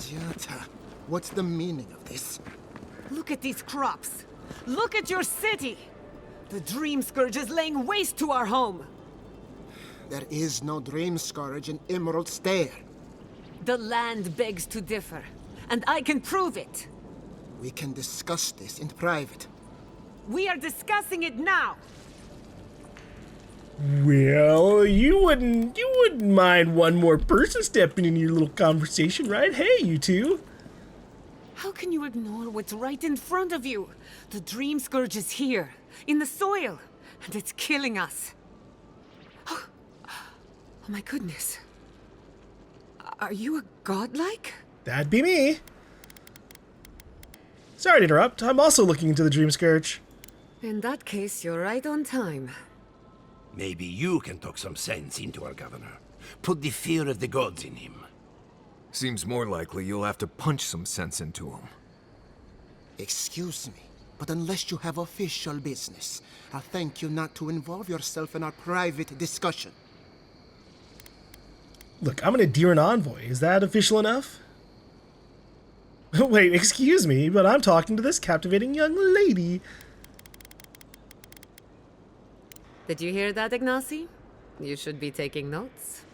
Giata, what's the meaning of this? Look at these crops. Look at your city. The Dream Scourge is laying waste to our home. There is no Dream Scourge in Emerald Stair. The land begs to differ, and I can prove it. We can discuss this in private. We are discussing it now. Well, you wouldn't mind one more person stepping in your little conversation, right? Hey, you two. How can you ignore what's right in front of you? The Dream Scourge is here, in the soil, and it's killing us. Oh my goodness. Are you a godlike? That'd be me. Sorry to interrupt. I'm also looking into the Dream Scourge. In that case, you're right on time. Maybe you can talk some sense into our governor. Put the fear of the gods in him. Seems more likely you'll have to punch some sense into him. Excuse me, but unless you have official business, I'll thank you not to involve yourself in our private discussion. Look, I'm an Adherent envoy. Is that official enough? Wait, excuse me, but I'm talking to this captivating young lady. Did you hear that, Ignacy? You should be taking notes.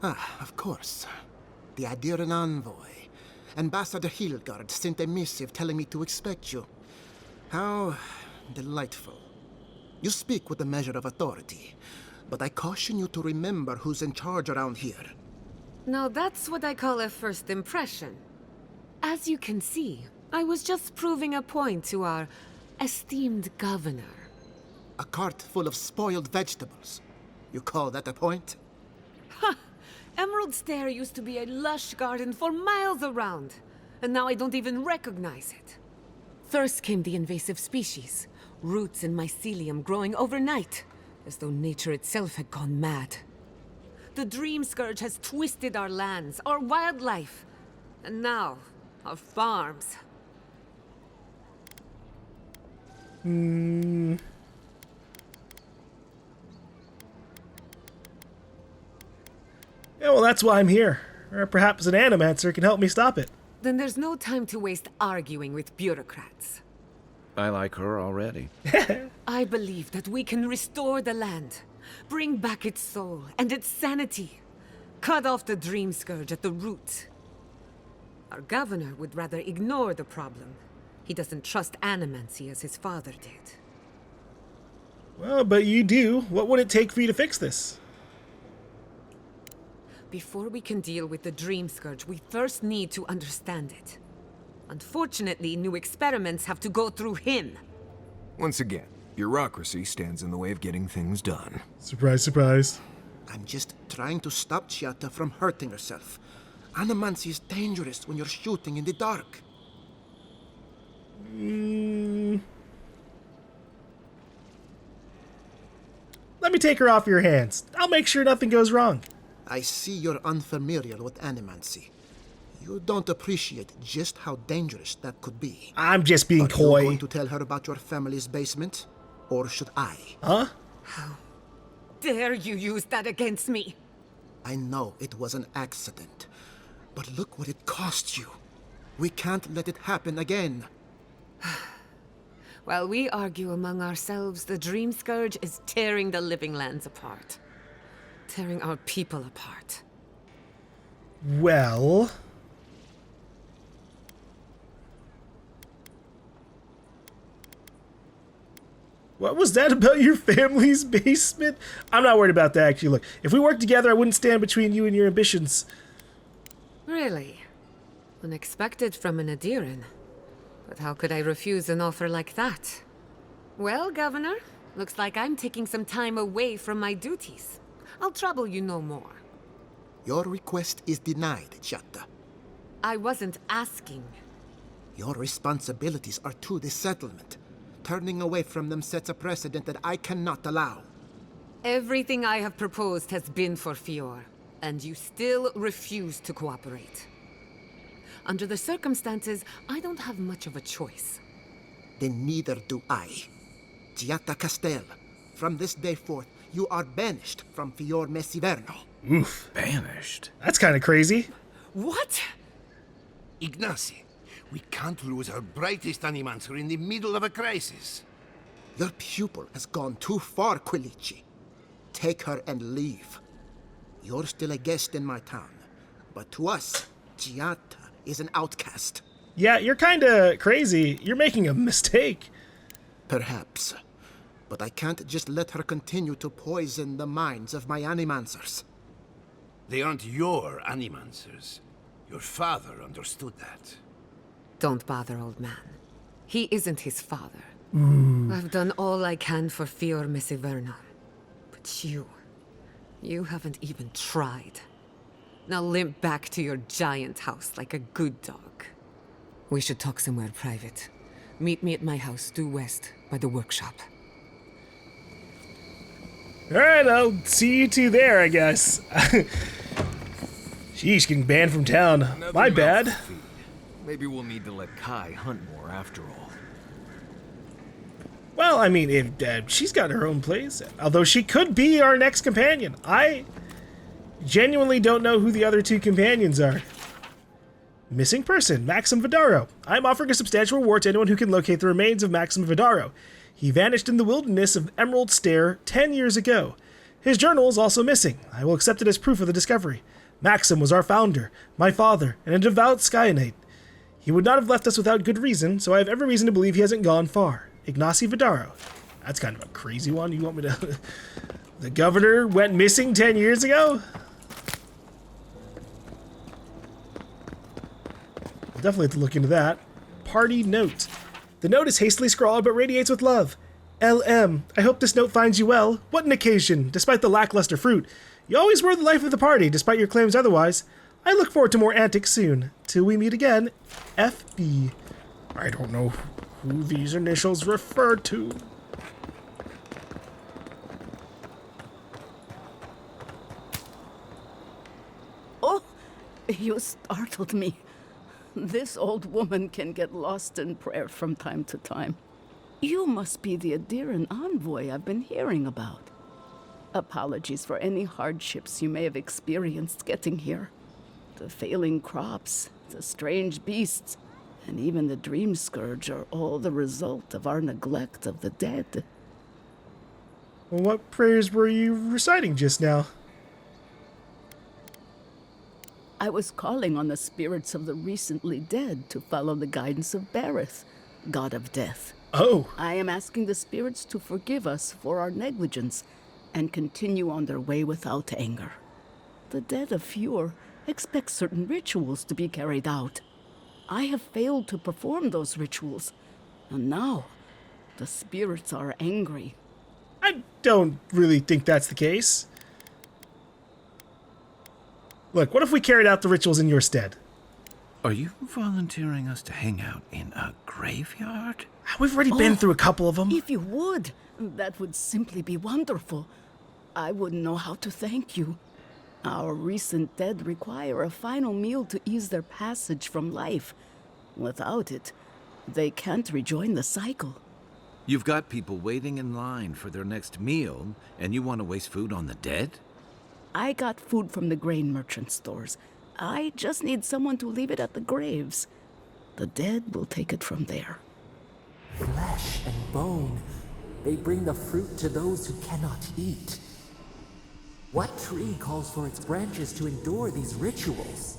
Ah, of course. The Adherent envoy. Ambassador Hilgard sent a missive telling me to expect you. How delightful. You speak with a measure of authority, but I caution you to remember who's in charge around here. Now that's what I call a first impression. As you can see, I was just proving a point to our esteemed governor. A cart full of spoiled vegetables. You call that a point? Emerald Stair used to be a lush garden for miles around, and now I don't even recognize it. First came the invasive species, roots and mycelium growing overnight, as though nature itself had gone mad. The Dream Scourge has twisted our lands, our wildlife, and now, our farms. Yeah, well, that's why I'm here. Or perhaps an animancer can help me stop it. Then there's no time to waste arguing with bureaucrats. I like her already. I believe that we can restore the land, bring back its soul and its sanity, cut off the Dream Scourge at the root. Our governor would rather ignore the problem. He doesn't trust animancy as his father did. Well, but you do. What would it take for you to fix this? Before we can deal with the Dream Scourge, we first need to understand it. Unfortunately, new experiments have to go through him. Once again, bureaucracy stands in the way of getting things done. Surprise, surprise. I'm just trying to stop Giata from hurting herself. Animancy is dangerous when you're shooting in the dark. Let me take her off your hands. I'll make sure nothing goes wrong. I see you're unfamiliar with animancy. You don't appreciate just how dangerous that could be. I'm just being Are coy. you going to tell her about your family's basement? Or should I? Huh? Dare you use that against me? I know it was an accident. But look what it cost you. We can't let it happen again. While we argue among ourselves, the Dream Scourge is tearing the living lands apart. Tearing our people apart. Well... What was that about your family's basement? I'm not worried about that, actually. Look, if we worked together, I wouldn't stand between you and your ambitions. Really? Unexpected from an Adherent. But how could I refuse an offer like that? Well, Governor, looks like I'm taking some time away from my duties. I'll trouble you no more. Your request is denied, Giata. I wasn't asking. Your responsibilities are to the settlement. Turning away from them sets a precedent that I cannot allow. Everything I have proposed has been for Fior, and you still refuse to cooperate. Under the circumstances, I don't have much of a choice. Then neither do I. Giata Castel, from this day forth, you are banished from Fior Messiverno. Oof. Banished? That's kind of crazy. What? Ignacy, we can't lose our brightest animancer in the middle of a crisis. Your pupil has gone too far, Quilici. Take her and leave. You're still a guest in my town, but to us, Giata is an outcast. Yeah, you're kinda crazy. You're making a mistake. Perhaps, but I can't just let her continue to poison the minds of my animancers. They aren't your animancers. Your father understood that. Don't bother, old man. He isn't his father. I've done all I can for Fior Messiverno. But you haven't even tried. Now limp back to your giant house like a good dog. We should talk somewhere private. Meet me at my house due west by the workshop. Alright, I'll see you two there, I guess. Sheesh, getting banned from town. Another My bad. mouthful feed. Maybe we'll need to let Kai hunt more after all. Well, I mean, if she's got her own place, although she could be our next companion. I genuinely don't know who the other two companions are. Missing person, Maxim Vidaro. I'm offering a substantial reward to anyone who can locate the remains of Maxim Vidaro. He vanished in the wilderness of Emerald Stair 10 years ago. His journal is also missing. I will accept it as proof of the discovery. Maxim was our founder, my father, and a devout Sky Knight. He would not have left us without good reason, so I have every reason to believe he hasn't gone far. Ignacy Vidaro. That's kind of a crazy one. You want me to... The governor went missing 10 years ago? I'll definitely have to look into that. Party note. The note is hastily scrawled but radiates with love. LM, I hope this note finds you well. What an occasion, despite the lackluster fruit. You always were the life of the party, despite your claims otherwise. I look forward to more antics soon. Till we meet again, FB. I don't know who these initials refer to. Oh, you startled me. This old woman can get lost in prayer from time to time. You must be the Adiran envoy I've been hearing about. Apologies for any hardships you may have experienced getting here. The failing crops, the strange beasts, and even the dream scourge are all the result of our neglect of the dead. Well, what prayers were you reciting just now? I was calling on the spirits of the recently dead to follow the guidance of Bareth, god of death. Oh. I am asking the spirits to forgive us for our negligence and continue on their way without anger. The dead of Fior expect certain rituals to be carried out. I have failed to perform those rituals, and now the spirits are angry. I don't really think that's the case. Look, what if we carried out the rituals in your stead? Are you volunteering us to hang out in a graveyard? We've already been through a couple of them. If you would, that would simply be wonderful. I wouldn't know how to thank you. Our recent dead require a final meal to ease their passage from life. Without it, they can't rejoin the cycle. You've got people waiting in line for their next meal, and you want to waste food on the dead? I got food from the grain merchant stores. I just need someone to leave it at the graves. The dead will take it from there. Flesh and bone, they bring the fruit to those who cannot eat. What tree calls for its branches to endure these rituals?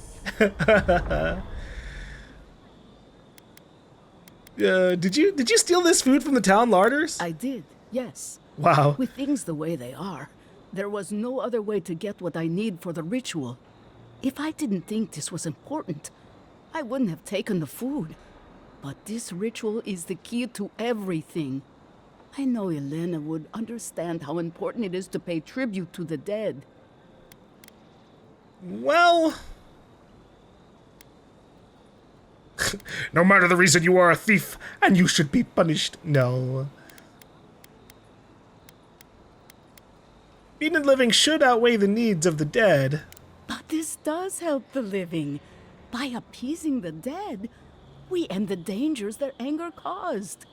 Did you steal this food from the town larders? I did, yes. Wow. With things the way they are, there was no other way to get what I need for the ritual. If I didn't think this was important, I wouldn't have taken the food. But this ritual is the key to everything. I know Elena would understand how important it is to pay tribute to the dead. Well... no matter the reason, you are a thief, and you should be punished. No. Being and living should outweigh the needs of the dead. But this does help the living. By appeasing the dead, we end the dangers their anger caused.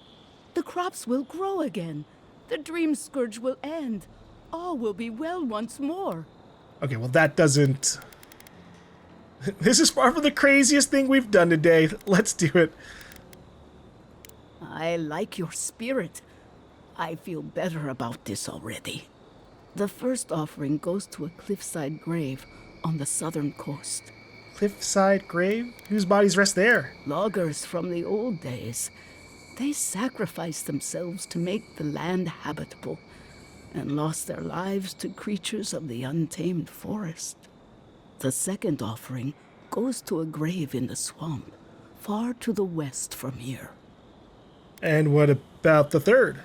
The crops will grow again. The dream scourge will end. All will be well once more. Okay, well that doesn't... This is far from the craziest thing we've done today. Let's do it. I like your spirit. I feel better about this already. The first offering goes to a cliffside grave on the southern coast. Cliffside grave? Whose bodies rest there? Loggers from the old days. They sacrificed themselves to make the land habitable and lost their lives to creatures of the untamed forest. The second offering goes to a grave in the swamp, far to the west from here. And what about the third?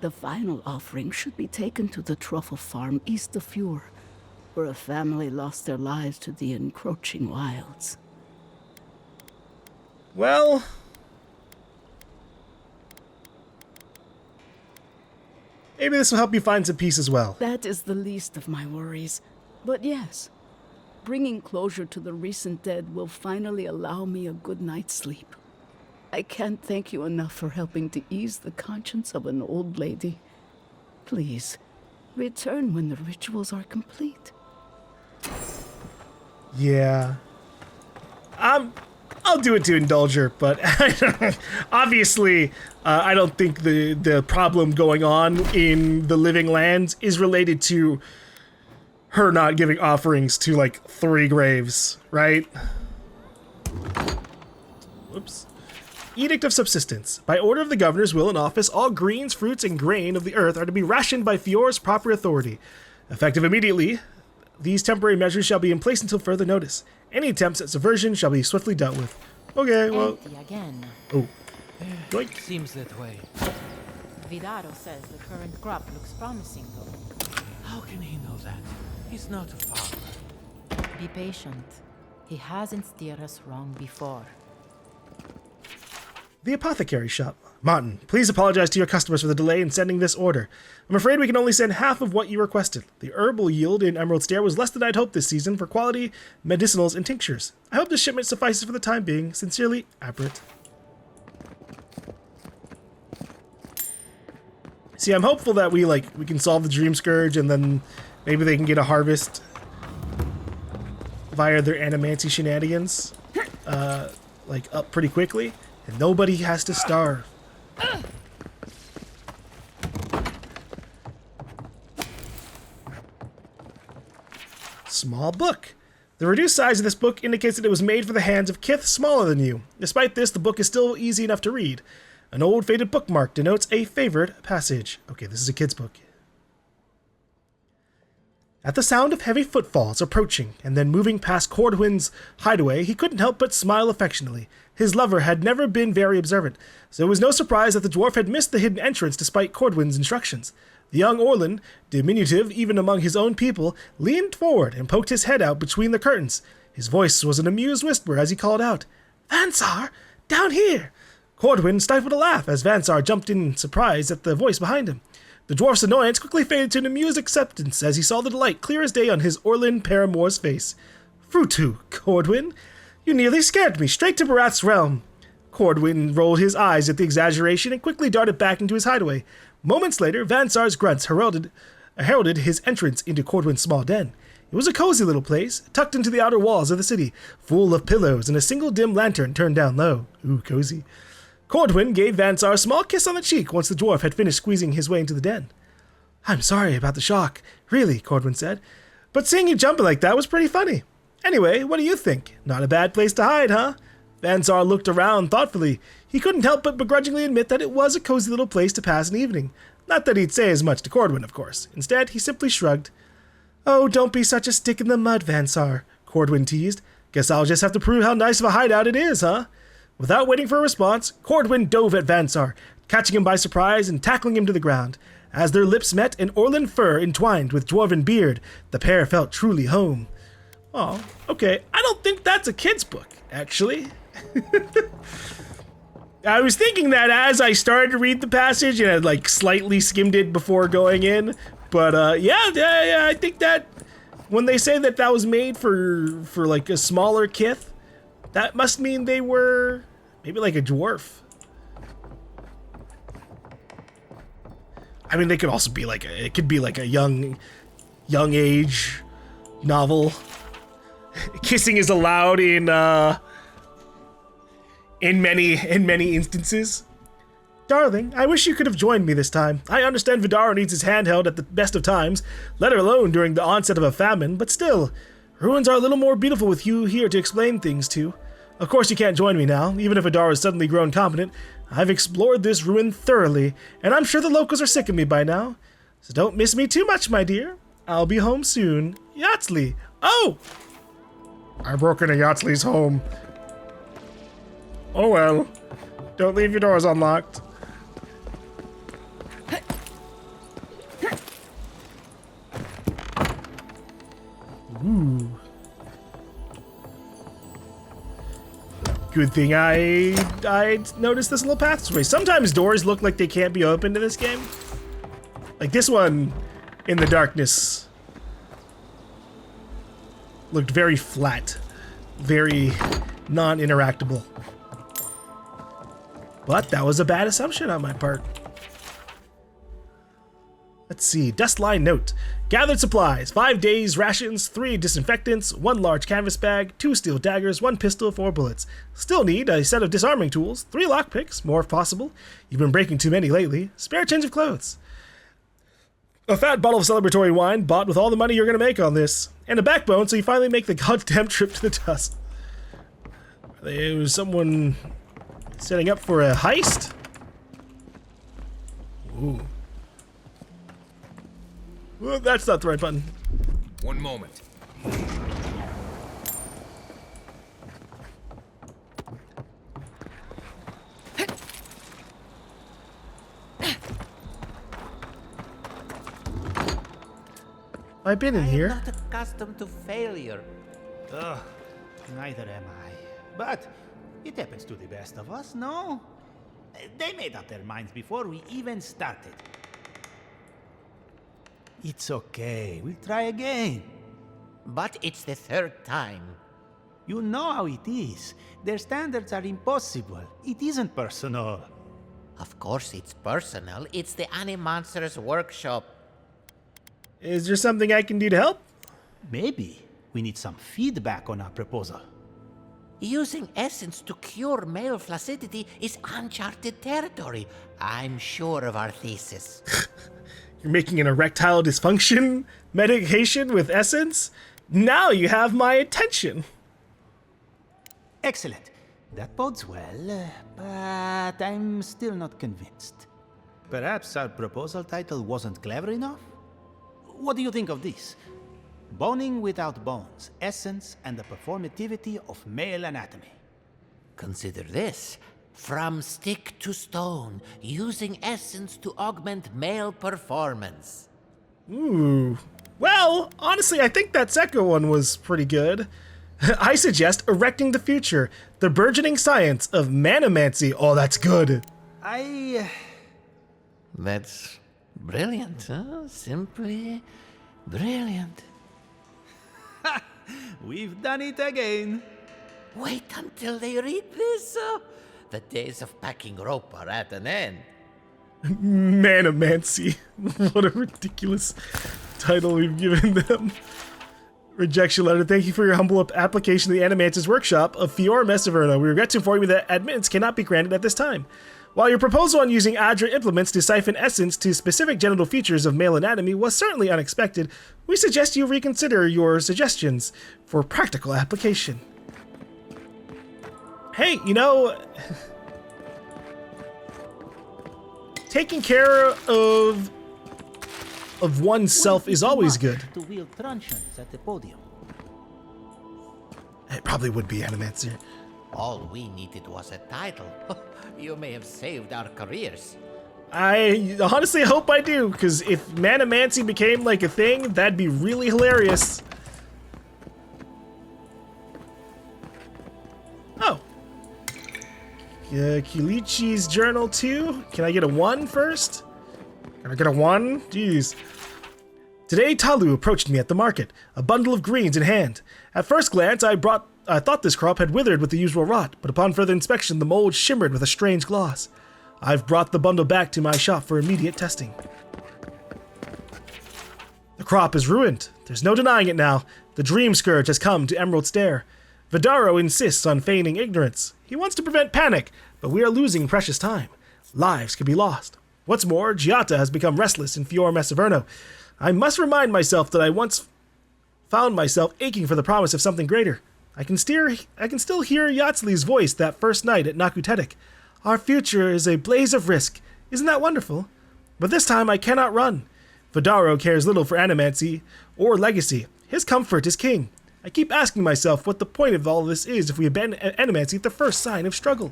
The final offering should be taken to the truffle farm east of Fjord, where a family lost their lives to the encroaching wilds. Well, maybe this will help you find some peace as well. That is the least of my worries. But yes, bringing closure to the recent dead will finally allow me a good night's sleep. I can't thank you enough for helping to ease the conscience of an old lady. Please, return when the rituals are complete. Yeah. I'll do it to indulge her, but obviously, I don't think the problem going on in the Living Lands is related to her not giving offerings to, like, 3 graves, right? Whoops. Edict of Subsistence. By order of the governor's will in office, all greens, fruits, and grain of the earth are to be rationed by Fjord's proper authority. Effective immediately, these temporary measures shall be in place until further notice. Any attempts at subversion shall be swiftly dealt with. Okay, well... Empty again. Oh. Yoink. Seems that way. Vidaro says the current crop looks promising, though. How can he know that? He's not a farmer. Be patient. He hasn't steered us wrong before. The apothecary shop. Martin, please apologize to your customers for the delay in sending this order. I'm afraid we can only send half of what you requested. The herbal yield in Emerald Stair was less than I'd hoped this season for quality medicinals and tinctures. I hope this shipment suffices for the time being. Sincerely, Abrit. See, I'm hopeful that we can solve the Dream Scourge and then maybe they can get a harvest via their animancy shenanigans, up pretty quickly. And nobody has to starve. Small book. The reduced size of this book indicates that it was made for the hands of kith smaller than you. Despite this, the book is still easy enough to read. An old faded bookmark denotes a favored passage. Okay, this is a kid's book. At the sound of heavy footfalls approaching and then moving past Cordwin's hideaway, he couldn't help but smile affectionately. His lover had never been very observant, so it was no surprise that the dwarf had missed the hidden entrance despite Cordwin's instructions. The young Orlin, diminutive even among his own people, leaned forward and poked his head out between the curtains. His voice was an amused whisper as he called out, "Vansar, down here!" Cordwin stifled a laugh as Vansar jumped in surprise at the voice behind him. The dwarf's annoyance quickly faded to an amused acceptance as he saw the delight clear as day on his Orlin paramour's face. "Frutu, Cordwin, you nearly scared me straight to Barath's realm." Cordwin rolled his eyes at the exaggeration and quickly darted back into his hideaway. Moments later, Vansar's grunts heralded his entrance into Cordwin's small den. It was a cozy little place, tucked into the outer walls of the city, full of pillows and a single dim lantern turned down low. Ooh, cozy. Cordwin gave Vansar a small kiss on the cheek once the dwarf had finished squeezing his way into the den. "I'm sorry about the shock, really," Cordwin said. "But seeing you jumping like that was pretty funny. Anyway, what do you think? Not a bad place to hide, huh?" Vansar looked around thoughtfully. He couldn't help but begrudgingly admit that it was a cozy little place to pass an evening. Not that he'd say as much to Cordwin, of course. Instead, he simply shrugged. "Oh, don't be such a stick in the mud, Vansar," Cordwin teased. "Guess I'll just have to prove how nice of a hideout it is, huh?" Without waiting for a response, Cordwin dove at Vansar, catching him by surprise and tackling him to the ground. As their lips met and Orlin fur entwined with dwarven beard, the pair felt truly home. Oh, okay. I don't think that's a kid's book, actually. I was thinking that as I started to read the passage and I slightly skimmed it before going in, but yeah, I think that when they say that was made for a smaller kith, that must mean they were maybe like a dwarf. I mean, they could also be it could be like a young age novel. Kissing is allowed in many instances. Darling, I wish you could have joined me this time. I understand Vidaro needs his handheld at the best of times, let alone during the onset of a famine, but still, ruins are a little more beautiful with you here to explain things to. Of course you can't join me now, even if Vidaro has suddenly grown competent. I've explored this ruin thoroughly, and I'm sure the locals are sick of me by now. So don't miss me too much, my dear. I'll be home soon. Yatsley! Oh! I broke into Yatsley's home. Oh well. Don't leave your doors unlocked. Ooh. Good thing I noticed this little pathway. Sometimes doors look like they can't be opened in this game. Like this one in the darkness looked very flat, very non-interactable. But that was a bad assumption on my part. Let's see, Dustline note. Gathered supplies, 5 days rations, 3 disinfectants, 1 large canvas bag, 2 steel daggers, 1 pistol, 4 bullets. Still need a set of disarming tools, 3 lockpicks, more if possible. You've been breaking too many lately. Spare change of clothes. A fat bottle of celebratory wine bought with all the money you're gonna make on this. And a backbone so you finally make the goddamn trip to the dust. There was someone setting up for a heist? Ooh. Well, that's not the right button. One moment. I've been in here. I'm not accustomed to failure. Ugh, neither am I. But it happens to the best of us, no? They made up their minds before we even started. It's okay, we'll try again. But it's the 3rd time. You know how it is. Their standards are impossible. It isn't personal. Of course it's personal. It's the animancers workshop. Is there something I can do to help? Maybe we need some feedback on our proposal. Using essence to cure male flaccidity is uncharted territory. I'm sure of our thesis. You're making an erectile dysfunction medication with essence? Now you have my attention. Excellent. That bodes well, but I'm still not convinced. Perhaps our proposal title wasn't clever enough? What do you think of this? Boning without bones, essence and the performativity of male anatomy. Consider this. From stick to stone, using essence to augment male performance. Ooh. Well, honestly, I think that second one was pretty good. I suggest erecting the future, the burgeoning science of manomancy. Oh, that's good. That's brilliant, huh? Simply brilliant. We've done it again. Wait until they read this. The days of packing rope are at an end. Manomancy. What a ridiculous title we've given them. Rejection letter. Thank you for your humble application to the Animancers Workshop of Fiora Messaverna. We regret to inform you that admittance cannot be granted at this time. While your proposal on using Adra implements to siphon essence to specific genital features of male anatomy was certainly unexpected, we suggest you reconsider your suggestions for practical application. Hey, you know, taking care of oneself is always good. To wield truncheons at the podium. It probably would be Animancer. All we needed was a title. You may have saved our careers. I honestly hope I do, because if Manomancy became like a thing, that'd be really hilarious. Oh. Kilichi's journal too? Can I get a 1 first? Can I get a 1? Jeez. Today Talu approached me at the market, a bundle of greens in hand. At first glance, I thought this crop had withered with the usual rot, but upon further inspection, the mold shimmered with a strange gloss. I've brought the bundle back to my shop for immediate testing. The crop is ruined. There's no denying it now. The Dream Scourge has come to Emerald Stair. Vidaro insists on feigning ignorance. He wants to prevent panic, but we are losing precious time. Lives could be lost. What's more, Giata has become restless in Fior Messaverno. I must remind myself that I once found myself aching for the promise of something greater. I can still hear Yatsli's voice that first night at Nakutetic. Our future is a blaze of risk. Isn't that wonderful? But this time I cannot run. Vidaro cares little for animancy or legacy. His comfort is king. I keep asking myself what the point of all this is if we abandon animancy at the first sign of struggle.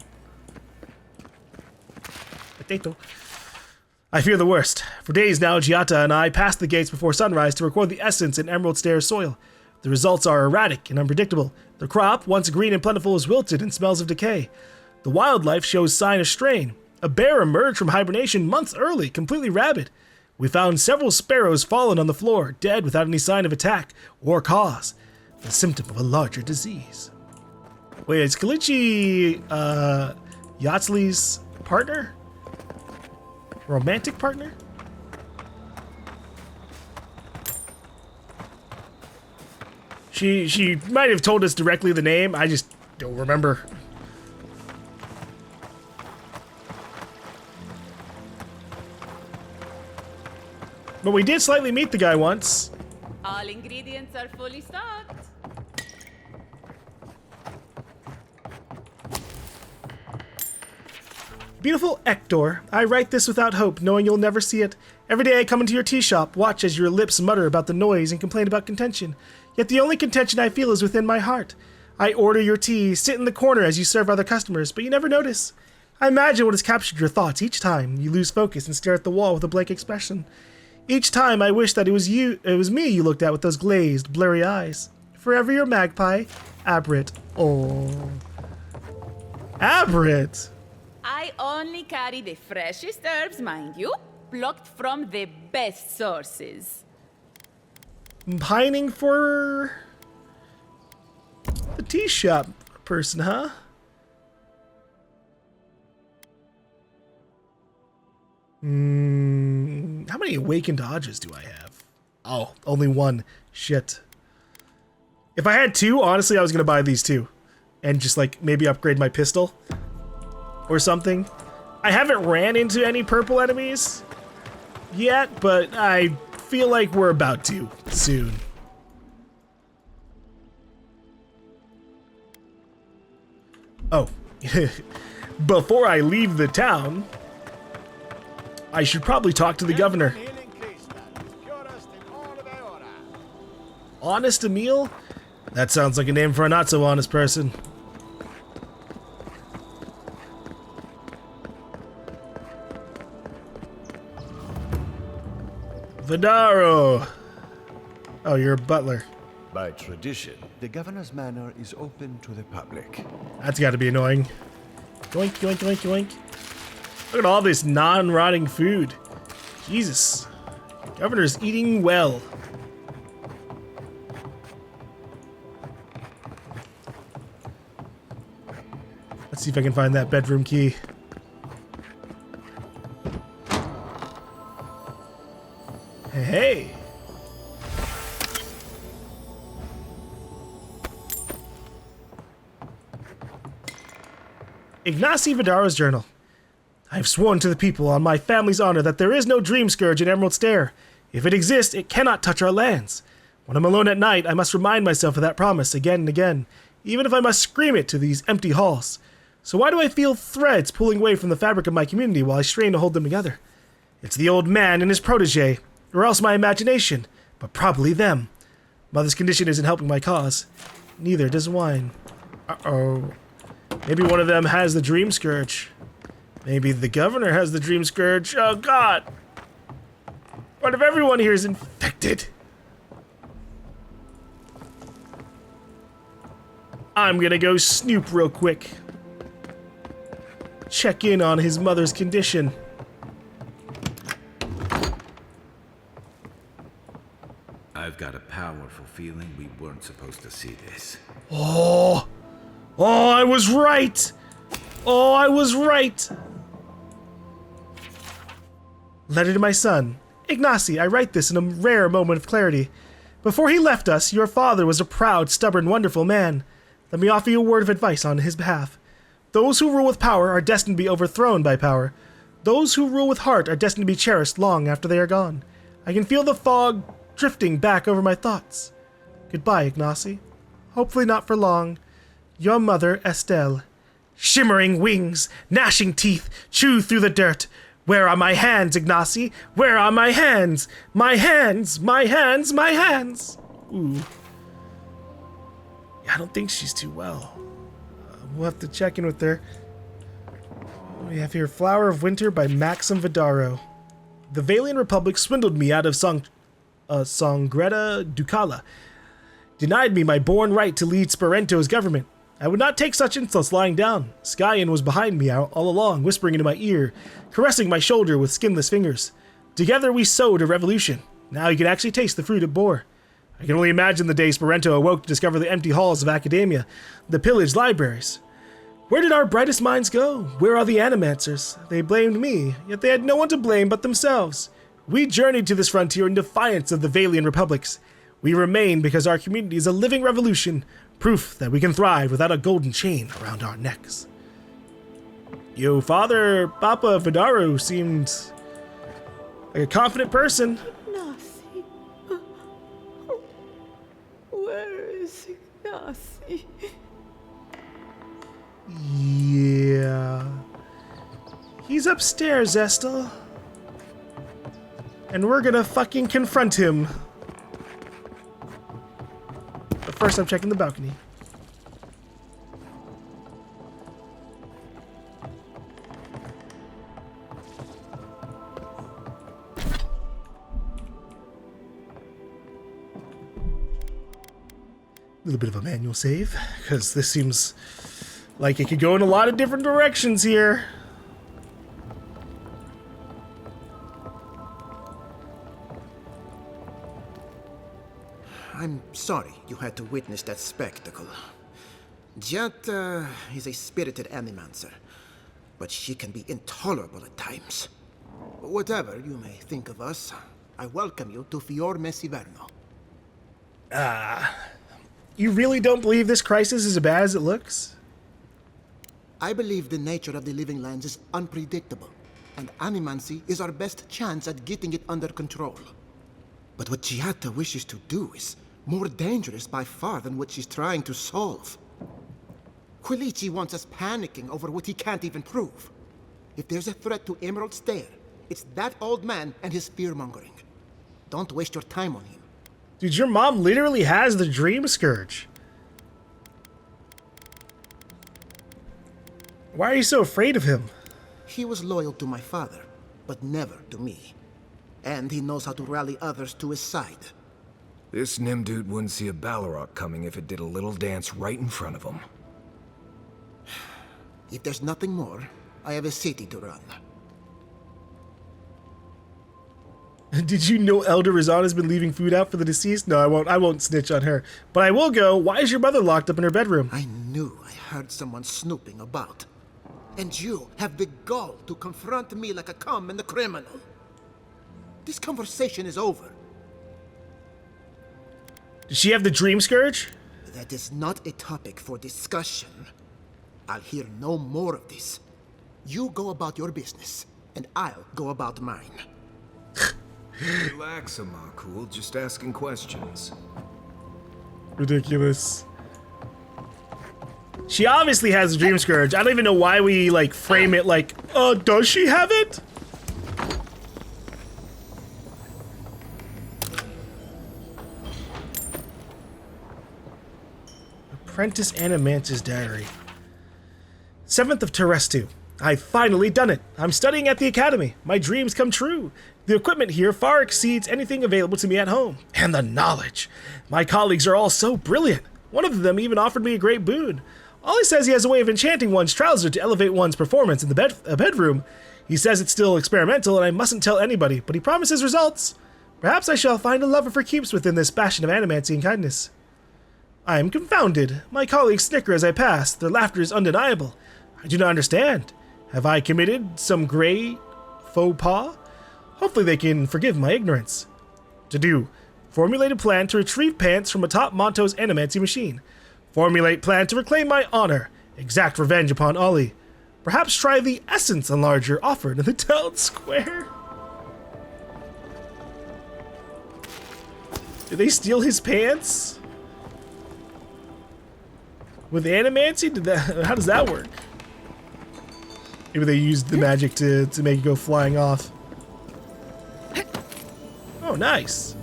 Potato. I fear the worst. For days now, Giata and I passed the gates before sunrise to record the essence in Emerald Stair's soil. The results are erratic and unpredictable. The crop, once green and plentiful, is wilted and smells of decay. The wildlife shows sign of strain. A bear emerged from hibernation months early, completely rabid. We found several sparrows fallen on the floor, dead without any sign of attack or cause. The symptom of a larger disease. Wait, is Kalichi, Yatsli's partner? Romantic partner? She might have told us directly the name, I just don't remember. But we did slightly meet the guy once. All ingredients are fully stocked. Beautiful Ector, I write this without hope, knowing you'll never see it. Every day I come into your tea shop, watch as your lips mutter about the noise and complain about contention. Yet the only contention I feel is within my heart. I order your tea, sit in the corner as you serve other customers, but you never notice. I imagine what has captured your thoughts each time you lose focus and stare at the wall with a blank expression. Each time I wish that it was me you looked at with those glazed, blurry eyes. Forever your magpie, Abrit. Oh. Abrit! I only carry the freshest herbs, mind you, plucked from the best sources. Pining for the tea shop person, huh? How many awakened dodges do I have? Oh, only one. Shit. If I had two, honestly, I was gonna buy these two. And just like maybe upgrade my pistol. Or something. I haven't ran into any purple enemies yet, but I feel like we're about to soon. Oh. Before I leave the town, I should probably talk to the governor. Honest Emil? That sounds like a name for a not so honest person. Vidaro! Oh, you're a butler. By tradition, the governor's manor is open to the public. That's gotta be annoying. Yoink, yoink, yoink, yoink. Look at all this non-rotting food. Jesus. Governor's eating well. Let's see if I can find that bedroom key. Hey. Ignacy Vidaro's journal. I have sworn to the people on my family's honor that there is no dream scourge in Emerald Stair. If it exists, it cannot touch our lands. When I'm alone at night, I must remind myself of that promise again and again, even if I must scream it to these empty halls. So why do I feel threads pulling away from the fabric of my community while I strain to hold them together? It's the old man and his protege, or else my imagination, but probably them. Mother's condition isn't helping my cause. Neither does wine. Uh-oh. Maybe one of them has the dream scourge. Maybe the governor has the dream scourge. Oh god! What if everyone here is infected? I'm gonna go snoop real quick. Check in on his mother's condition. I've got a powerful feeling we weren't supposed to see this. Oh! Oh, I was right! Oh, I was right! Letter to my son. Ignacy, I write this in a rare moment of clarity. Before he left us, your father was a proud, stubborn, wonderful man. Let me offer you a word of advice on his behalf. Those who rule with power are destined to be overthrown by power. Those who rule with heart are destined to be cherished long after they are gone. I can feel the fog drifting back over my thoughts. Goodbye, Ignacy. Hopefully not for long. Your mother, Estelle. Shimmering wings, gnashing teeth, chew through the dirt. Where are my hands, Ignacy? Where are my hands? My hands, my hands, my hands. Ooh. Yeah, I don't think she's too well. We'll have to check in with her. We have here Flower of Winter by Maxim Vidaro. The Valian Republic swindled me out of Songreta Ducala. Denied me my born right to lead Sperento's government. I would not take such insults lying down. Skyan was behind me all along, whispering into my ear, caressing my shoulder with skinless fingers. Together we sowed a revolution. Now you can actually taste the fruit it bore. I can only imagine the day Sperento awoke to discover the empty halls of academia, the pillaged libraries. Where did our brightest minds go? Where are the animancers? They blamed me, yet they had no one to blame but themselves. We journeyed to this frontier in defiance of the Valian Republics. We remain because our community is a living revolution, proof that we can thrive without a golden chain around our necks. Yo, Father Papa Vidaro seemed like a confident person. Ignacy. Where is Ignacy? Yeah. He's upstairs, Estel. And we're gonna fucking confront him. But first I'm checking the balcony. A little bit of a manual save, because this seems like it could go in a lot of different directions here. I'm sorry you had to witness that spectacle. Jet is a spirited animancer, but she can be intolerable at times. Whatever you may think of us, I welcome you to Fiorme Siverno. You really don't believe this crisis is as bad as it looks? I believe the nature of the living lands is unpredictable, and animancy is our best chance at getting it under control. But what Giatta wishes to do is more dangerous by far than what she's trying to solve. Quilici wants us panicking over what he can't even prove. If there's a threat to Emerald Stair, it's that old man and his fear-mongering. Don't waste your time on him. Dude, your mom literally has the Dream Scourge. Why are you so afraid of him? He was loyal to my father, but never to me. And he knows how to rally others to his side. This Nimdude wouldn't see a Balrog coming if it did a little dance right in front of him. If there's nothing more, I have a city to run. Did you know Elder Rizan has been leaving food out for the deceased? No, I won't snitch on her. But I will go. Why is your mother locked up in her bedroom? I knew I heard someone snooping about. And you have the gall to confront me like a common criminal. This conversation is over. Does she have the Dream Scourge? That is not a topic for discussion. I'll hear no more of this. You go about your business, and I'll go about mine. Relax, Amakul, just asking questions. Ridiculous. She obviously has a Dream Scourge. I don't even know why we, like, frame it like, does she have it? Apprentice Animancer's Diary. 7th of Terestu. I've finally done it. I'm studying at the academy. My dreams come true. The equipment here far exceeds anything available to me at home. And the knowledge. My colleagues are all so brilliant. One of them even offered me a great boon. Ollie says he has a way of enchanting one's trouser to elevate one's performance in the bedroom. He says it's still experimental and I mustn't tell anybody, but he promises results. Perhaps I shall find a lover for keeps within this bastion of animancy and kindness. I am confounded. My colleagues snicker as I pass. Their laughter is undeniable. I do not understand. Have I committed some great faux pas? Hopefully they can forgive my ignorance. To do. Formulate a plan to retrieve pants from atop Monto's animancy machine. Formulate plan to reclaim my honor. Exact revenge upon Ollie. Perhaps try the essence enlarger offered in the town square. Did they steal his pants? With animancy? How does that work? Maybe they used the magic to make it go flying off. Oh, nice.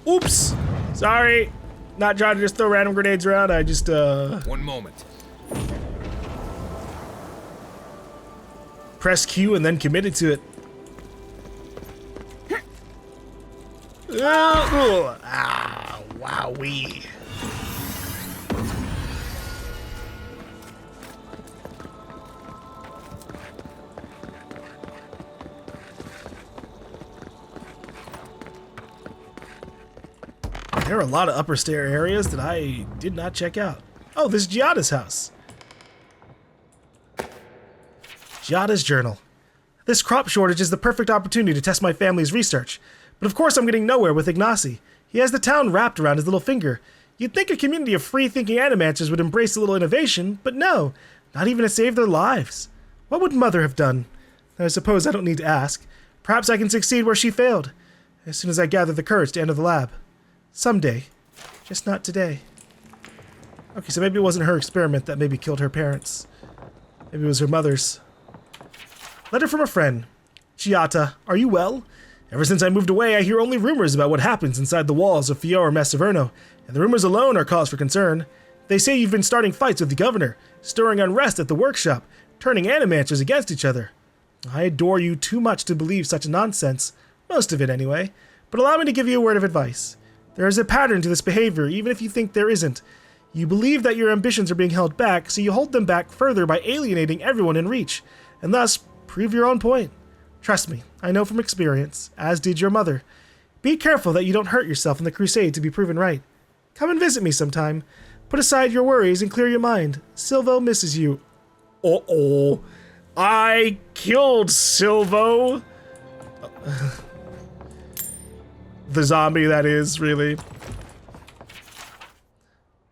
Oops! Sorry. Not trying to just throw random grenades around. I just, One moment. press Q and then committed to it. Ah, wowee. There are a lot of upper stair areas that I did not check out. Oh, this is Giada's house. Giada's journal. This crop shortage is the perfect opportunity to test my family's research. But of course I'm getting nowhere with Ignacy. He has the town wrapped around his little finger. You'd think a community of free-thinking animancers would embrace a little innovation, but no, not even to save their lives. What would Mother have done? I suppose I don't need to ask. Perhaps I can succeed where she failed, as soon as I gather the courage to enter the lab. Someday. Just not today. Okay, so maybe it wasn't her experiment that maybe killed her parents. Maybe it was her mother's. Letter from a friend. Giata, are you well? Ever since I moved away, I hear only rumors about what happens inside the walls of Fiora Massaverno, and the rumors alone are cause for concern. They say you've been starting fights with the governor, stirring unrest at the workshop, turning animancers against each other. I adore you too much to believe such nonsense, most of it anyway, but allow me to give you a word of advice. There is a pattern to this behavior, even if you think there isn't. You believe that your ambitions are being held back, so you hold them back further by alienating everyone in reach, and thus prove your own point. Trust me, I know from experience, as did your mother. Be careful that you don't hurt yourself in the crusade to be proven right. Come and visit me sometime. Put aside your worries and clear your mind. Silvo misses you. Uh-oh. I killed Silvo. The zombie, that is, really.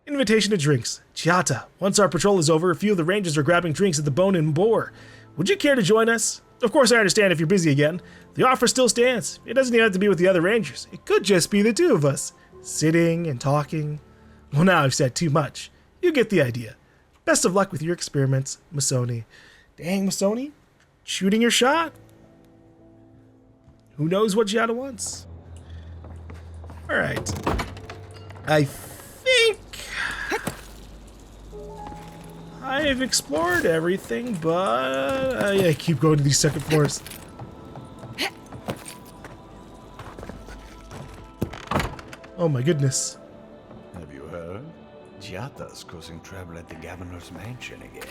Invitation to drinks. Giata, once our patrol is over, a few of the rangers are grabbing drinks at the Bone and Boar. Would you care to join us? Of course, I understand if you're busy again. The offer still stands. It doesn't even have to be with the other rangers. It could just be the two of us, sitting and talking. Well, now I've said too much. You get the idea. Best of luck with your experiments, Masoni. Dang, Masoni. Shooting your shot. Who knows what Giada wants? Alright. I think I've explored everything, but I keep going to these second floors. Oh my goodness. Have you heard? Giata's causing trouble at the governor's mansion again.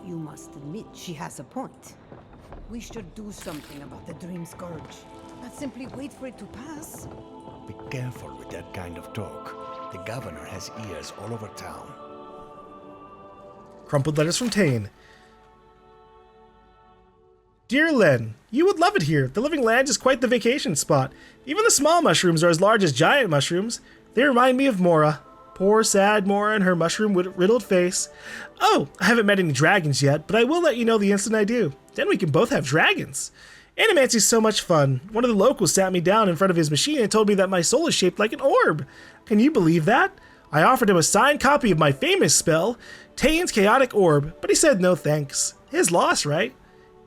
You must admit she has a point. We should do something about the Dream Scourge. Not simply wait for it to pass. Be careful with that kind of talk. The governor has ears all over town. Crumpled letters from Tane. Dear Len, you would love it here. The Living Land is quite the vacation spot. Even the small mushrooms are as large as giant mushrooms. They remind me of Mora. Poor, sad Mora and her mushroom-riddled face. Oh, I haven't met any dragons yet, but I will let you know the instant I do. Then we can both have dragons. Animancy's so much fun. One of the locals sat me down in front of his machine and told me that my soul is shaped like an orb. Can you believe that? I offered him a signed copy of my famous spell, Tane's Chaotic Orb, but he said no thanks. His loss, right?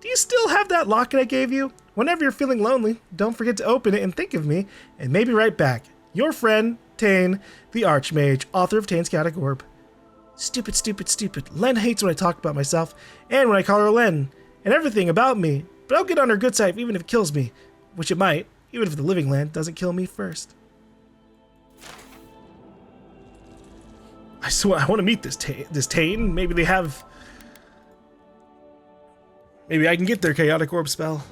Do you still have that locket I gave you? Whenever you're feeling lonely, don't forget to open it and think of me, and maybe right back. Your friend, Tane, the Archmage, author of Tane's Chaotic Orb. Stupid, stupid, stupid. Len hates when I talk about myself, and when I call her Len, and everything about me. But I'll get on her good side even if it kills me, which it might, even if the Living Land doesn't kill me first. I swear, I want to meet this Tane. Maybe they have... Maybe I can get their Chaotic Orb spell.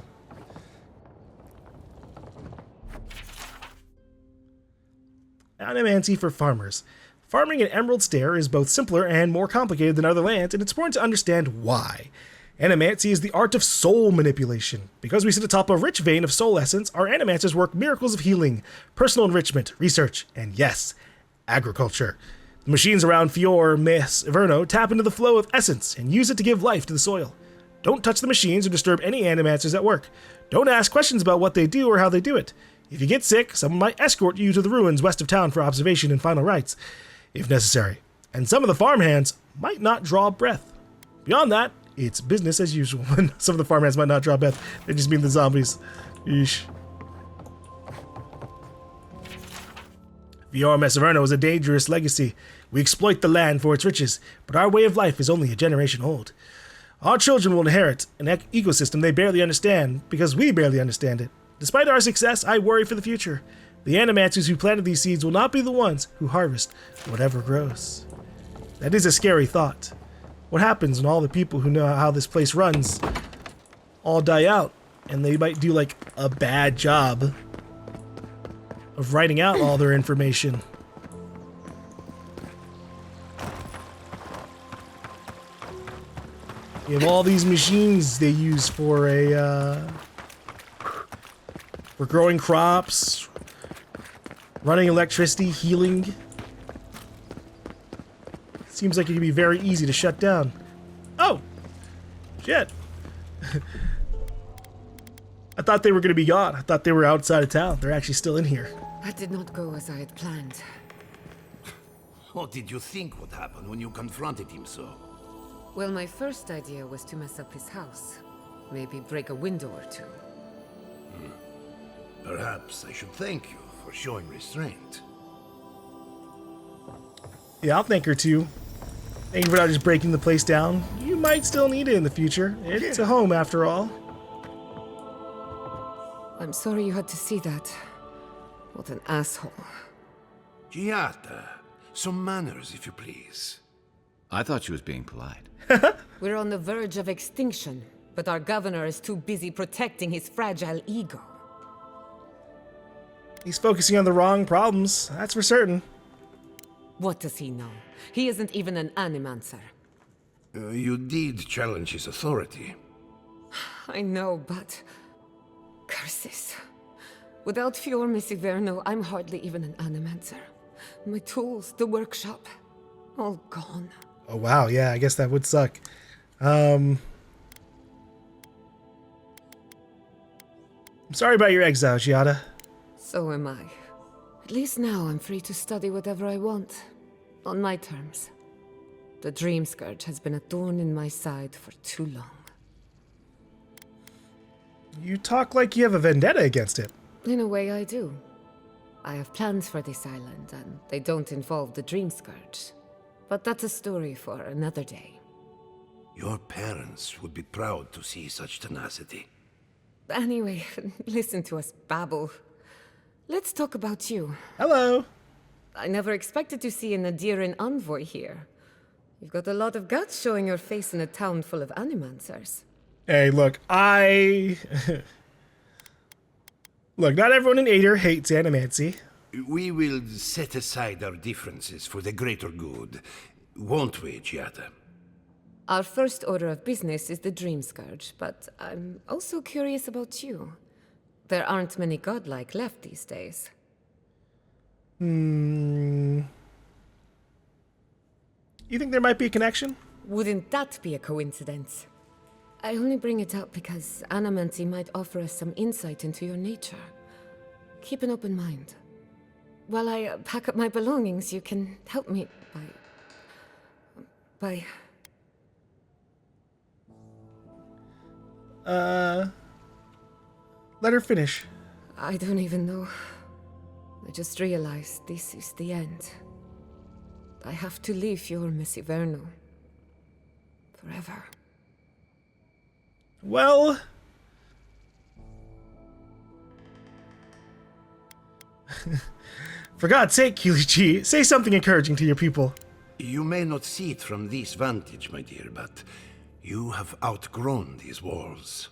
Animancy for farmers. Farming in Emerald Stair is both simpler and more complicated than other lands, and it's important to understand why. Animancy is the art of soul manipulation. Because we sit atop a rich vein of soul essence, our animancers work miracles of healing, personal enrichment, research, and yes, agriculture. The machines around Verno tap into the flow of essence and use it to give life to the soil. Don't touch the machines or disturb any animancers at work. Don't ask questions about what they do or how they do it. If you get sick, someone might escort you to the ruins west of town for observation and final rites, if necessary. And some of the farmhands might not draw breath. Beyond that, it's business as usual. Some of the farmhands might not draw breath. They just mean the zombies. Yeesh. Verno is a dangerous legacy. We exploit the land for its riches, but our way of life is only a generation old. Our children will inherit an ecosystem they barely understand because we barely understand it. Despite our success, I worry for the future. The animancers who planted these seeds will not be the ones who harvest whatever grows. That is a scary thought. What happens when all the people who know how this place runs all die out, and they might do like a bad job of writing out all their information? You have all these machines they use for growing crops, running electricity, healing. Seems like it could be very easy to shut down. Oh! Shit. I thought they were going to be gone. I thought they were outside of town. They're actually still in here. That did not go as I had planned. What did you think would happen when you confronted him so? Well, my first idea was to mess up his house. Maybe break a window or two. Perhaps I should thank you for showing restraint. Yeah, I'll thank her too. Thank you for not just breaking the place down. You might still need it in the future. It's a home after all. I'm sorry you had to see that. What an asshole. Giata, some manners if you please. I thought she was being polite. We're on the verge of extinction, but our governor is too busy protecting his fragile ego. He's focusing on the wrong problems, that's for certain. What does he know? He isn't even an animancer. You did challenge his authority. I know, but... curses. Without Fior Verno, I'm hardly even an animancer. My tools, the workshop, all gone. Oh wow, yeah, I guess that would suck. I'm sorry about your exile, Giada. So am I. At least now I'm free to study whatever I want. On my terms. The Dream Scourge has been a thorn in my side for too long. You talk like you have a vendetta against it. In a way, I do. I have plans for this island, and they don't involve the Dream Scourge. But that's a story for another day. Your parents would be proud to see such tenacity. Anyway, listen to us babble. Let's talk about you. Hello. I never expected to see an Adiran envoy here. You've got a lot of guts showing your face in a town full of animancers. Hey, look, Look, not everyone in Ader hates animancy. We will set aside our differences for the greater good, won't we, Giada? Our first order of business is the Dream Scourge, but I'm also curious about you. There aren't many godlike left these days. You think there might be a connection? Wouldn't that be a coincidence? I only bring it up because animancy might offer us some insight into your nature. Keep an open mind. While I pack up my belongings, you can help me by... Let her finish. I don't even know. I just realized this is the end. I have to leave your Verno. Forever. Well... For God's sake, Kilichi, say something encouraging to your people. You may not see it from this vantage, my dear, but you have outgrown these walls.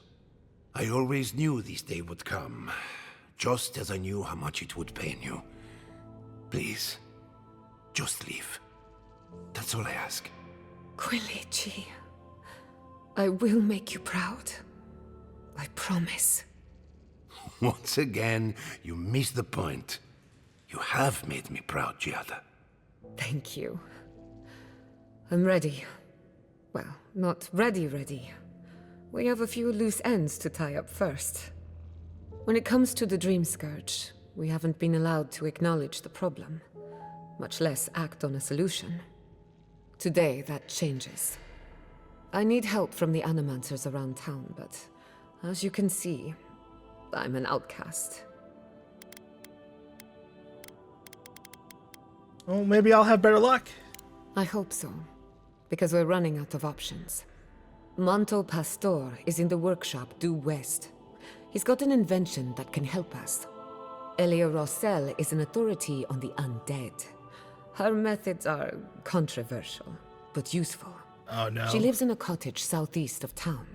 I always knew this day would come, just as I knew how much it would pain you. Please, just leave. That's all I ask. Kilichi. I will make you proud. I promise. Once again, you missed the point. You have made me proud, Giada. Thank you. I'm ready. Well, not ready. We have a few loose ends to tie up first. When it comes to the Dream Scourge, we haven't been allowed to acknowledge the problem, much less act on a solution. Today, that changes. I need help from the animancers around town, but as you can see, I'm an outcast. Well, maybe I'll have better luck. I hope so, because we're running out of options. Manto Pastor is in the workshop due west. He's got an invention that can help us. Elia Rossell is an authority on the undead. Her methods are controversial, but useful. Oh no. She lives in a cottage southeast of town.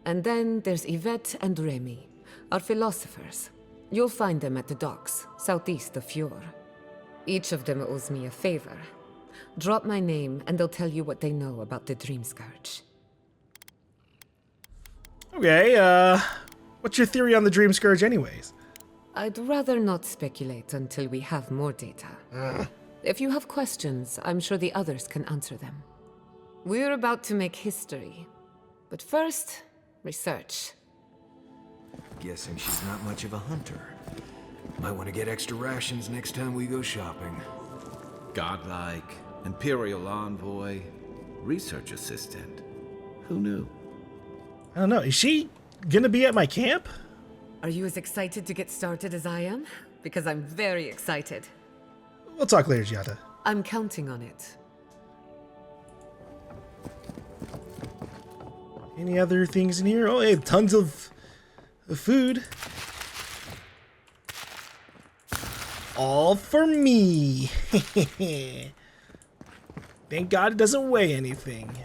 And then there's Yvette and Remy, our philosophers. You'll find them at the docks, southeast of Fjord. Each of them owes me a favor. Drop my name and they'll tell you what they know about the Dream Scourge. Okay, what's your theory on the Dream Scourge anyways? I'd rather not speculate until we have more data. If you have questions, I'm sure the others can answer them. We're about to make history. But first, research. Guessing she's not much of a hunter. Might want to get extra rations next time we go shopping. Godlike, Imperial Envoy, Research Assistant. Who knew? I don't know. Is she gonna be at my camp? Are you as excited to get started as I am? Because I'm very excited. We'll talk later, Giada. I'm counting on it. Any other things in here? Oh, hey, tons of food. All for me. Thank God it doesn't weigh anything.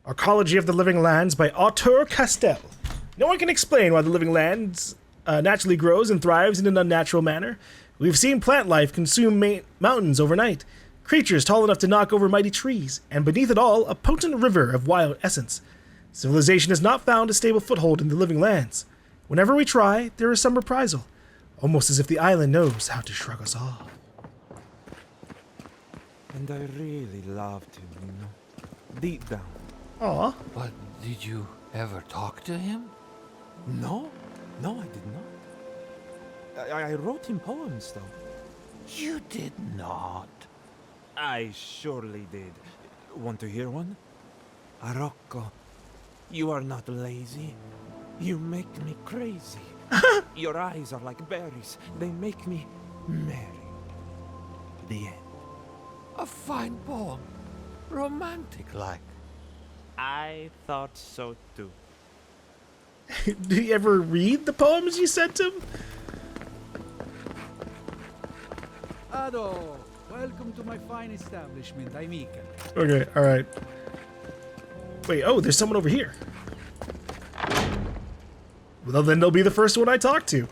Archaeology of the Living Lands by Auteur Castel. No one can explain why the living lands naturally grows and thrives in an unnatural manner. We've seen plant life consume mountains overnight, creatures tall enough to knock over mighty trees, and beneath it all, a potent river of wild essence. Civilization has not found a stable foothold in the living lands. Whenever we try, there is some reprisal, almost as if the island knows how to shrug us off. And I really loved him, you know, deep down. Aw. But did you ever talk to him? No, I did not. I wrote him poems, though. You did not. I surely did. Want to hear one? Arocco, you are not lazy. You make me crazy. Your eyes are like berries. They make me merry. The end. A fine poem. Romantic-like. I thought so too. Do you ever read the poems you sent him? Ado, welcome to my fine establishment. I'm Mika. Okay, alright. Wait, oh, there's someone over here. Well, then they'll be the first one I talk to.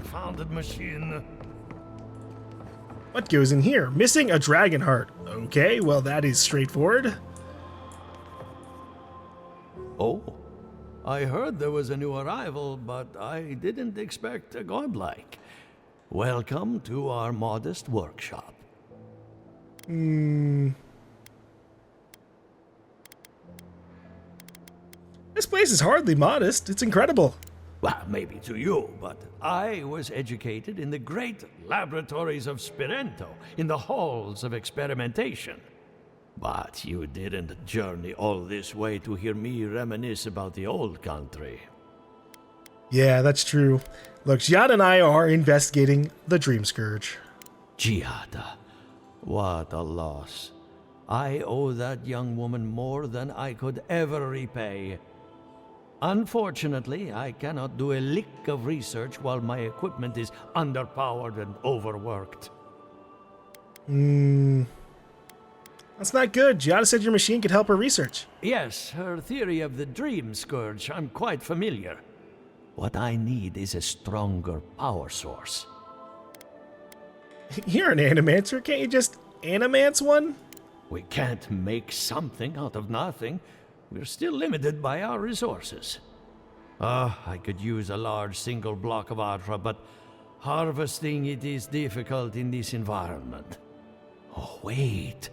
Founded machine. What goes in here? Missing a dragon heart. Okay, well, that is straightforward. Oh, I heard there was a new arrival, but I didn't expect a godlike. Welcome to our modest workshop. This place is hardly modest. It's incredible. Well, maybe to you, but I was educated in the great laboratories of Spirento, in the halls of experimentation. But you didn't journey all this way to hear me reminisce about the old country. Yeah, that's true. Look, Giada and I are investigating the Dream Scourge. Giada, what a loss. I owe that young woman more than I could ever repay. Unfortunately, I cannot do a lick of research while my equipment is underpowered and overworked. That's not good. Giada said your machine could help her research. Yes, her theory of the Dream Scourge, I'm quite familiar. What I need is a stronger power source. You're an animancer. Can't you just animance one? We can't make something out of nothing. We're still limited by our resources. I could use a large single block of Atra, but harvesting it is difficult in this environment. Oh, wait.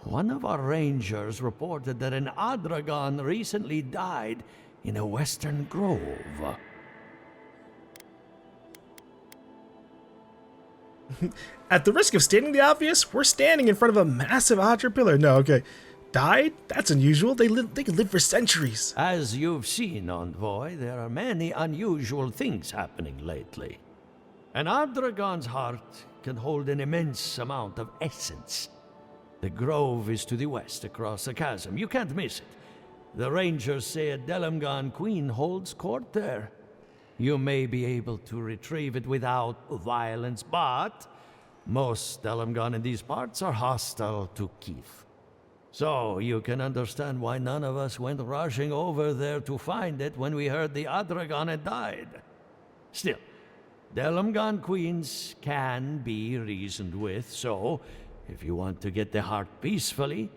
One of our rangers reported that an Adragon recently died in a western grove. At the risk of stating the obvious, we're standing in front of a massive Atra pillar. No, okay. Died? That's unusual. They can live for centuries. As you've seen, Envoy, there are many unusual things happening lately. An Adragon's heart can hold an immense amount of essence. The grove is to the west, across the chasm. You can't miss it. The rangers say a Delamgan queen holds court there. You may be able to retrieve it without violence, but most Delamgan in these parts are hostile to Keith. So you can understand why none of us went rushing over there to find it when we heard the Adragon had died. Still, Delamgan queens can be reasoned with, so if you want to get the heart peacefully,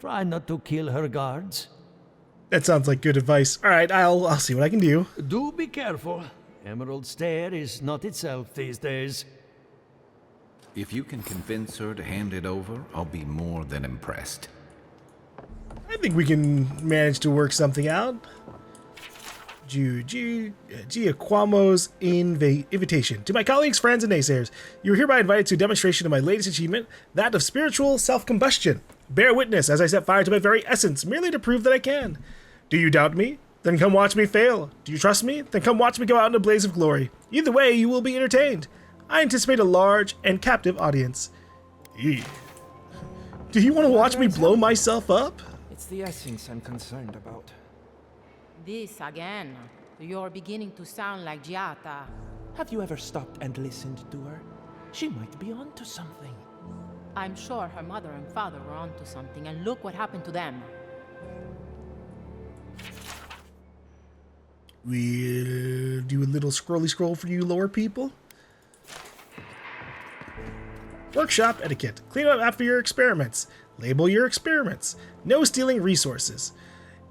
try not to kill her guards. That sounds like good advice. All right, I'll see what I can do. Do be careful. Emerald Stair is not itself these days. If you can convince her to hand it over, I'll be more than impressed. I think we can manage to work something out. Giaquamo's invitation. To my colleagues, friends, and naysayers, you are hereby invited to a demonstration of my latest achievement, that of spiritual self-combustion. Bear witness as I set fire to my very essence, merely to prove that I can. Do you doubt me? Then come watch me fail. Do you trust me? Then come watch me go out in a blaze of glory. Either way, you will be entertained. I anticipate a large and captive audience. Eee. Do you want to watch me blow myself up? It's the essence I'm concerned about. This again. You're beginning to sound like Giata. Have you ever stopped and listened to her? She might be onto something. I'm sure her mother and father were onto something, and look what happened to them. We'll do a little scrolly scroll for you lower people. Workshop etiquette. Clean up after your experiments. Label your experiments. No stealing resources.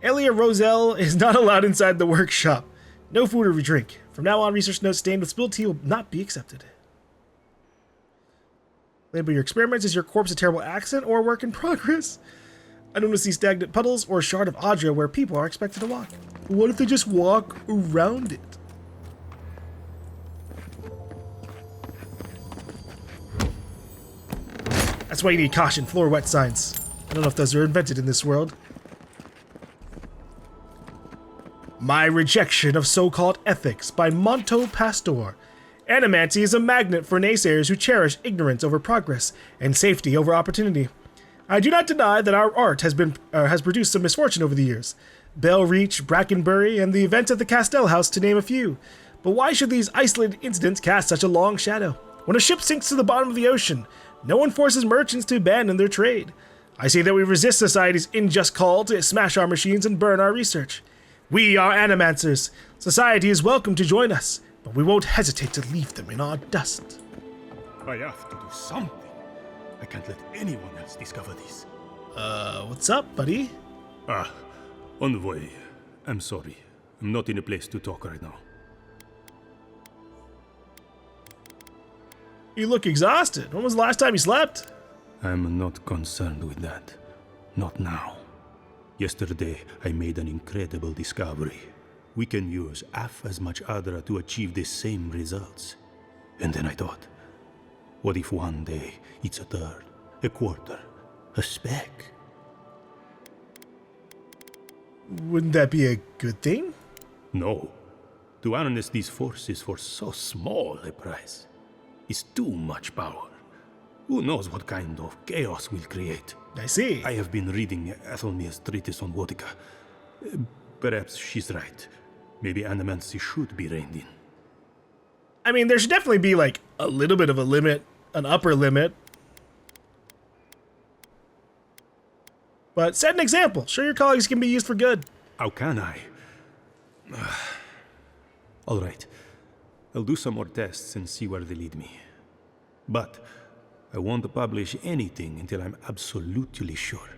Elia Roselle is not allowed inside the workshop. No food or drink. From now on, research notes stained with spilled tea will not be accepted. Label your experiments. Is your corpse a terrible accident or a work in progress? I don't want to see stagnant puddles or a shard of Adria where people are expected to walk. What if they just walk around it? That's why you need caution, floor wet signs. I don't know if those are invented in this world. My Rejection of So-Called Ethics by Monto Pastor. Animancy is a magnet for naysayers who cherish ignorance over progress and safety over opportunity. I do not deny that our art has produced some misfortune over the years. Bell Reach, Brackenbury, and the events at the Castell House, to name a few. But why should these isolated incidents cast such a long shadow? When a ship sinks to the bottom of the ocean, no one forces merchants to abandon their trade. I say that we resist society's unjust call to smash our machines and burn our research. We are animancers. Society is welcome to join us, but we won't hesitate to leave them in our dust. I have to do something. I can't let anyone else discover this. What's up, buddy? Envoy. I'm sorry. I'm not in a place to talk right now. You look exhausted. When was the last time you slept? I'm not concerned with that. Not now. Yesterday, I made an incredible discovery. We can use half as much Adra to achieve the same results. And then I thought, what if one day it's a third, a quarter, a speck? Wouldn't that be a good thing? No. To harness these forces for so small a price is too much power. Who knows what kind of chaos we'll create? I see. I have been reading Athelmir's treatise on Wodica. Perhaps she's right. Maybe animancy should be reined in. I mean, there should definitely be, like, a little bit of a limit, an upper limit. But set an example. Show your colleagues can be used for good. How can I? All right. I'll do some more tests and see where they lead me. But I won't publish anything until I'm absolutely sure.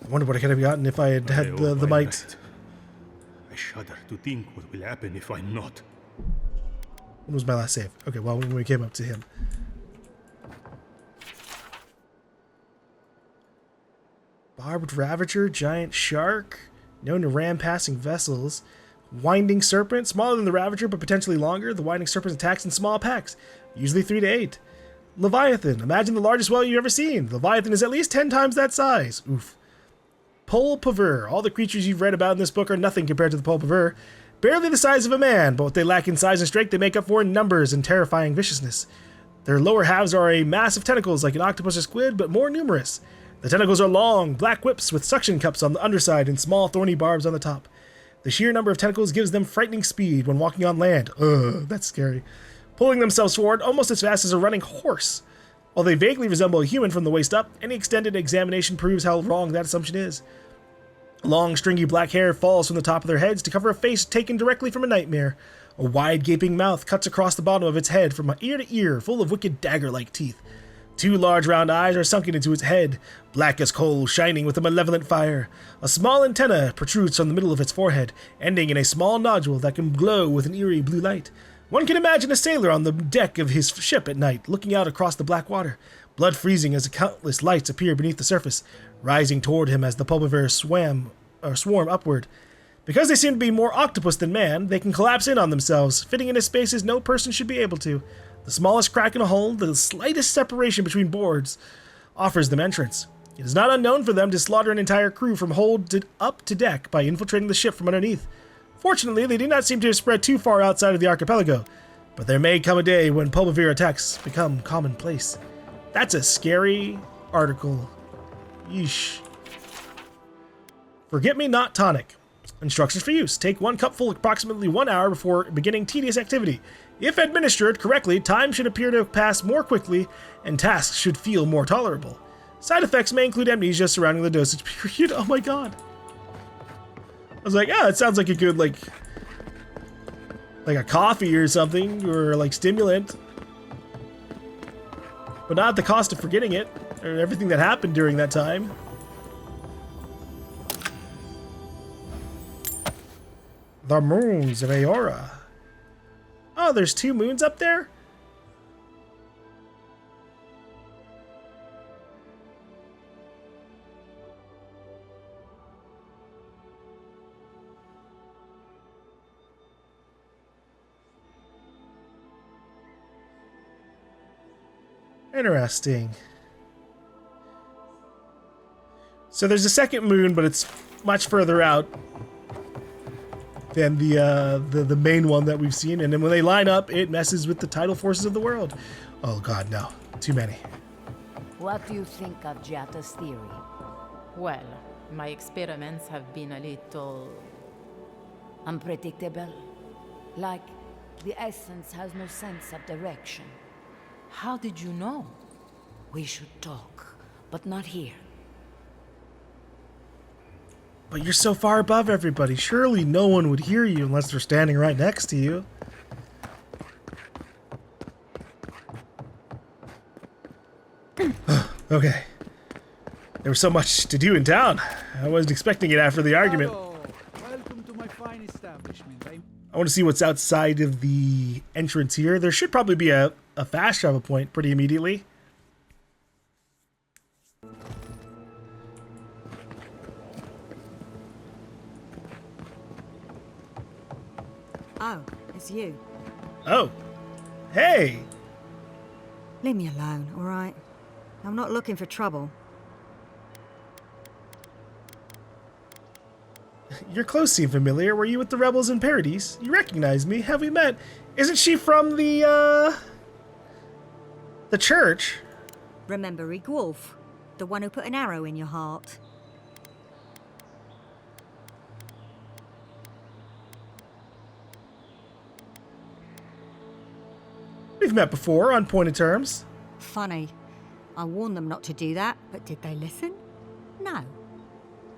I wonder what I could have gotten if I had had the might. Right. I shudder to think what will happen if I'm not. When was my last save? Okay, well, when we came up to him. Barbed Ravager, Giant Shark, known to ram passing vessels. Winding Serpent, smaller than the Ravager but potentially longer. The Winding Serpent attacks in small packs, usually 3 to 8. Leviathan, imagine the largest whale you've ever seen. Leviathan is at least 10 times that size. Oof. Pole Paver, all the creatures you've read about in this book are nothing compared to the Pole Paver. Barely the size of a man, but what they lack in size and strength they make up for in numbers and terrifying viciousness. Their lower halves are a mass of tentacles like an octopus or squid, but more numerous. The tentacles are long, black whips with suction cups on the underside and small thorny barbs on the top. The sheer number of tentacles gives them frightening speed when walking on land. Ugh, that's scary. Pulling themselves forward almost as fast as a running horse. While they vaguely resemble a human from the waist up, any extended examination proves how wrong that assumption is. Long, stringy black hair falls from the top of their heads to cover a face taken directly from a nightmare. A wide, gaping mouth cuts across the bottom of its head from ear to ear, full of wicked dagger-like teeth. 2 large round eyes are sunken into its head, black as coal, shining with a malevolent fire. A small antenna protrudes from the middle of its forehead, ending in a small nodule that can glow with an eerie blue light. One can imagine a sailor on the deck of his ship at night, looking out across the black water, blood freezing as countless lights appear beneath the surface, rising toward him as the pulvivers swarm upward. Because they seem to be more octopus than man, they can collapse in on themselves, fitting into spaces no person should be able to. The smallest crack in a hull, the slightest separation between boards, offers them entrance. It is not unknown for them to slaughter an entire crew from hold up to deck by infiltrating the ship from underneath. Fortunately, they do not seem to have spread too far outside of the archipelago, but there may come a day when pulvivir attacks become commonplace. That's a scary article. Yeesh. Forget-me-not tonic. Instructions for use. Take 1 cupful approximately 1 hour before beginning tedious activity. If administered correctly, time should appear to pass more quickly, and tasks should feel more tolerable. Side effects may include amnesia surrounding the dosage period. Oh my god. I was like, it sounds like a good, like a coffee or something, or like stimulant. But not at the cost of forgetting it, or everything that happened during that time. The moons of Eora. Oh, there's 2 moons up there? Interesting. So there's a second moon, but it's much further out than the main one that we've seen, and then when they line up, it messes with the tidal forces of the world. Oh god, no. Too many. What do you think of Giata's theory? Well, my experiments have been a little... unpredictable. Like, the essence has no sense of direction. How did you know? We should talk, but not here. But you're so far above everybody. Surely no one would hear you unless they're standing right next to you. Okay. There was so much to do in town. I wasn't expecting it after the argument. Welcome to my fine establishment. I want to see what's outside of the entrance here. There should probably be a fast travel point pretty immediately. Oh, it's you. Oh. Hey! Leave me alone, all right? I'm not looking for trouble. Your clothes seem familiar. Were you with the rebels in Paradise? You recognize me. Have we met? Isn't she from the church? Remember Wolf, the one who put an arrow in your heart? We've met before, on pointed terms. Funny. I warned them not to do that, but did they listen? No.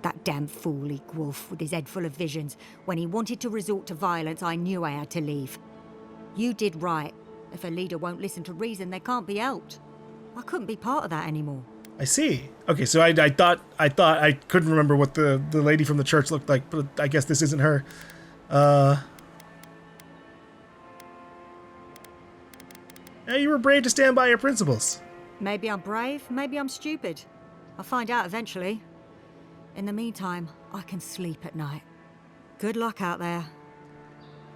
That damn fool Wolf with his head full of visions. When he wanted to resort to violence, I knew I had to leave. You did right. If a leader won't listen to reason, they can't be helped. I couldn't be part of that anymore. I see. Okay, so I thought I couldn't remember what the lady from the church looked like, but I guess this isn't her. Yeah, you were brave to stand by your principles. Maybe I'm brave, maybe I'm stupid. I'll find out eventually. In the meantime, I can sleep at night. Good luck out there.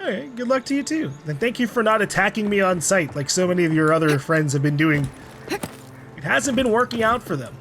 Alright, good luck to you too. And thank you for not attacking me on sight like so many of your other friends have been doing. It hasn't been working out for them.